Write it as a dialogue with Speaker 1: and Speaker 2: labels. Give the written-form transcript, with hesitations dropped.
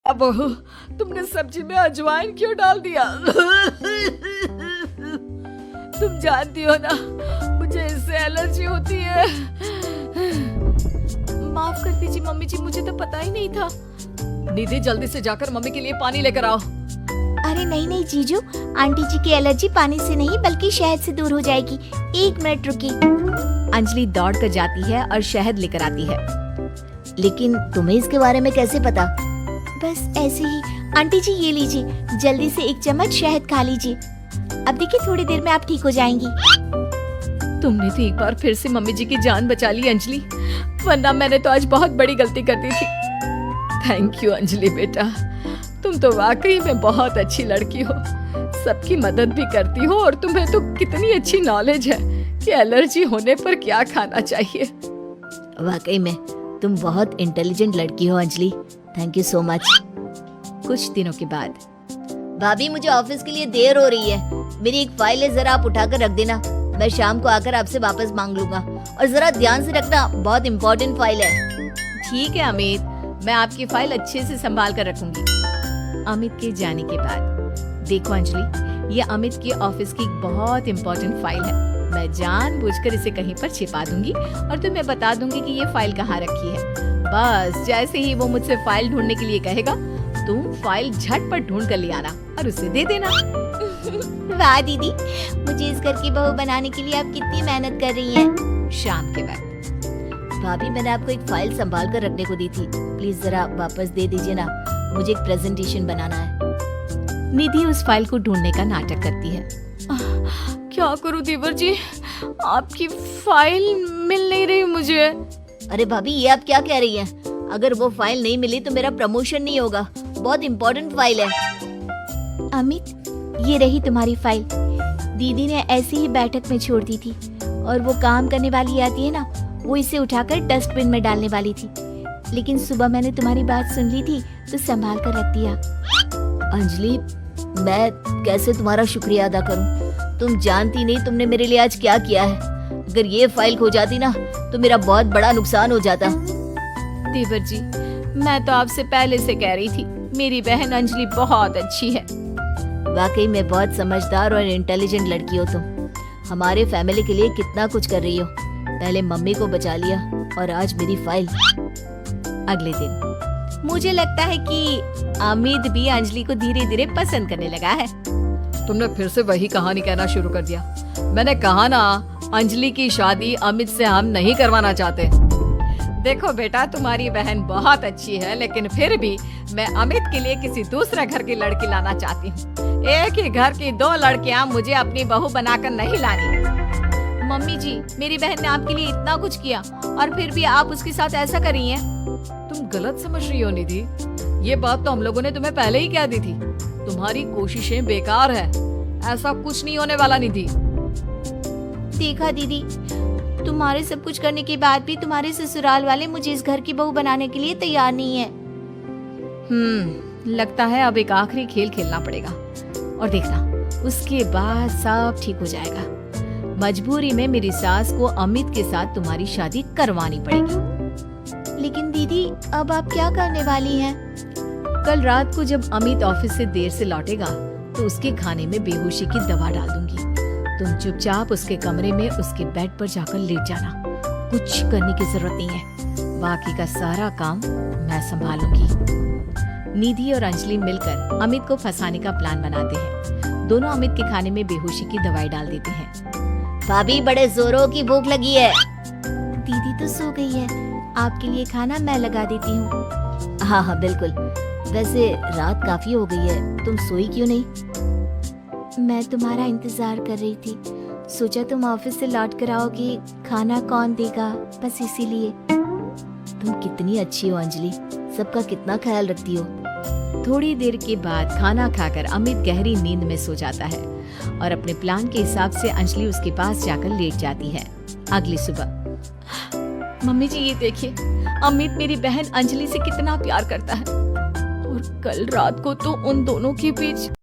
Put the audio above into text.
Speaker 1: बहू, तुमने सब्जी में अजवाइन क्यों डाल दिया? तुम जानती हो ना, मुझे इससे एलर्जी होती है।
Speaker 2: माफ कर दीजिए मम्मी जी, मुझे तो पता ही नहीं था।
Speaker 1: निधि, जल्दी से जाकर मम्मी के लिए पानी लेकर आओ।
Speaker 3: अरे नहीं नहीं जीजू, आंटी जी की एलर्जी पानी से नहीं बल्कि शहद से दूर हो जाएगी। 1 मिनट रुकिए।
Speaker 2: अंजलि दौड़ कर जाती है और शहद लेकर आती है।
Speaker 3: लेकिन तुम्हें इसके बारे में कैसे पता? बस ऐसे ही। आंटी जी ये लीजिए, जल्दी से 1 चम्मच शहद खा लीजिए। अब देखिए थोड़ी देर में आप ठीक हो जाएंगी।
Speaker 2: तुमने तो एक बार फिर से मम्मी जी की जान बचा ली अंजलि, वरना मैंने तो आज बहुत बड़ी गलती कर दी थी।
Speaker 1: थैंक यू अंजलि बेटा, तुम तो वाकई में बहुत अच्छी लड़की हो। सबकी मदद भी करती हो और तुम्हें तो कितनी अच्छी नॉलेज है कि एलर्जी होने पर क्या खाना चाहिए।
Speaker 3: वाकई में तुम बहुत इंटेलिजेंट लड़की हो Anjali. Thank you so much.
Speaker 2: कुछ दिनों के बाद,
Speaker 3: भाभी मुझे ऑफिस के लिए देर हो रही है। मेरी एक फाइल है, जरा आप उठाकर रख देना। मैं शाम को आकर आपसे वापस मांग लूंगा। और जरा ध्यान से रखना, बहुत इम्पोर्टेंट फाइल है।
Speaker 2: ठीक है अमित, मैं आपकी फाइल अच्छे से संभाल कर रखूंगी। अमित के जाने के बाद, देखो अंजलि, ये अमित की ऑफिस की बहुत इम्पोर्टेंट फाइल है। मैं जानबूझकर इसे कहीं पर छिपा दूंगी और तुम्हें बता दूंगी कि ये फाइल कहाँ रखी है। बस जैसे ही वो मुझसे फाइल ढूंढने के लिए कहेगा, तुम फाइल झटपट ढूंढ कर ले आना और उसे दे देना।
Speaker 3: वाह दीदी, मुझे इस घर की बहू बनाने के लिए आप कितनी मेहनत कर रही हैं।
Speaker 2: शाम के बाद,
Speaker 3: भाभी मैंने आपको एक फाइल संभाल कर रखने को दी थी, प्लीज जरा वापस दे दीजिए ना। मुझे एक प्रेजेंटेशन बनाना है।
Speaker 2: निधि उस फाइल को ढूंढने का नाटक करती है।
Speaker 1: क्या करूं देवर जी, आपकी फाइल मिल नहीं रही मुझे।
Speaker 3: अरे भाभी ये आप क्या कह रही हैं? अगर वो फाइल नहीं मिली तो मेरा प्रमोशन नहीं होगा। बहुत इम्पोर्टेंट फाइल है। अमित, ये रही तुम्हारी फाइल। दीदी ने ऐसे ही बैठक में छोड़ दी थी और वो काम करने वाली आती है ना, वो इसे उठाकर डस्टबिन में डालने वाली थी। लेकिन सुबह मैंने तुम्हारी बात सुन ली थी तो संभाल कर रख दिया। अंजलि, मैं कैसे तुम्हारा शुक्रिया अदा करूं? तुम जानती नहीं तुमने मेरे लिए आज क्या किया है। अगर ये फाइल खो जाती ना तो मेरा बहुत बड़ा नुकसान हो जाता।
Speaker 2: देवर जी, मैं तो आपसे पहले से कह रही थी, मेरी बहन अंजलि बहुत अच्छी है।
Speaker 3: वाकई में बहुत समझदार और इंटेलिजेंट लड़की हो तुम। हमारे फैमिली के लिए कितना कुछ कर रही हो। पहले मम्मी को बचा लिया और आज मेरी फाइल।
Speaker 2: अगले दिन, मुझे लगता है कि अमित भी अंजलि को धीरे धीरे पसंद करने लगा है।
Speaker 1: तुमने फिर से वही कहानी कहना शुरू कर दिया। मैंने कहा ना, अंजलि की शादी अमित से हम नहीं करवाना चाहते। देखो बेटा, तुम्हारी बहन बहुत अच्छी है, लेकिन फिर भी मैं अमित के लिए किसी दूसरे घर की लड़की लाना चाहती हूँ। एक ही घर की 2 लड़कियाँ मुझे अपनी बहू बनाकर नहीं लानी।
Speaker 2: मम्मी जी, मेरी बहन ने आपके लिए इतना कुछ किया और फिर भी आप उसके साथ ऐसा कर रही हैं।
Speaker 1: तुम गलत समझ रही हो निधि। ये बात तो हम लोगों ने तुम्हें पहले ही कह दी थी। तुम्हारी कोशिशें बेकार है। ऐसा कुछ नहीं होने वाला निधि।
Speaker 3: देखा दीदी, तुम्हारे सब कुछ करने के बाद भी तुम्हारे ससुराल वाले मुझे इस घर की बहू बनाने के लिए तैयार नहीं है।
Speaker 2: लगता है अब एक आखिरी खेल खेलना पड़ेगा और देखना, उसके बाद सब ठीक हो जाएगा। मजबूरी में मेरी सास को अमित के साथ तुम्हारी शादी करवानी पड़ेगी।
Speaker 3: लेकिन दीदी, अब आप क्या करने वाली हैं?
Speaker 2: कल रात को जब अमित ऑफिस से देर से लौटेगा तो उसके खाने में बेहोशी की दवा डाल दूंगी। तुम चुपचाप उसके कमरे में उसके बेड पर जाकर लेट जाना। कुछ करने की जरूरत नहीं है, बाकी का सारा काम मैं संभालूंगी। निधि और अंजलि मिलकर अमित को फंसाने का प्लान बनाते हैं। दोनों अमित के खाने में बेहोशी की दवाई डाल देते हैं।
Speaker 3: भाभी, बड़े जोरों की भूख लगी है। दीदी तो सो गई है, आपके लिए खाना मैं लगा देती हूँ। हाँ हाँ बिल्कुल। वैसे रात काफी हो गई है, तुम सोई क्यों नहीं? मैं तुम्हारा इंतजार कर रही थी। सोचा तुम ऑफिस से लौट कर आओगी, खाना कौन देगा, बस इसीलिए। तुम कितनी अच्छी हो अंजलि, सबका कितना ख्याल रखती हो।
Speaker 2: थोड़ी देर के बाद खाना खाकर अमित गहरी नींद में सो जाता है और अपने प्लान के हिसाब से अंजलि उसके पास जाकर लेट जाती है। अगली सुबह,
Speaker 1: मम्मी जी ये देखिए, अमित मेरी बहन अंजलि से कितना प्यार करता है और कल रात को तो उन दोनों के बीच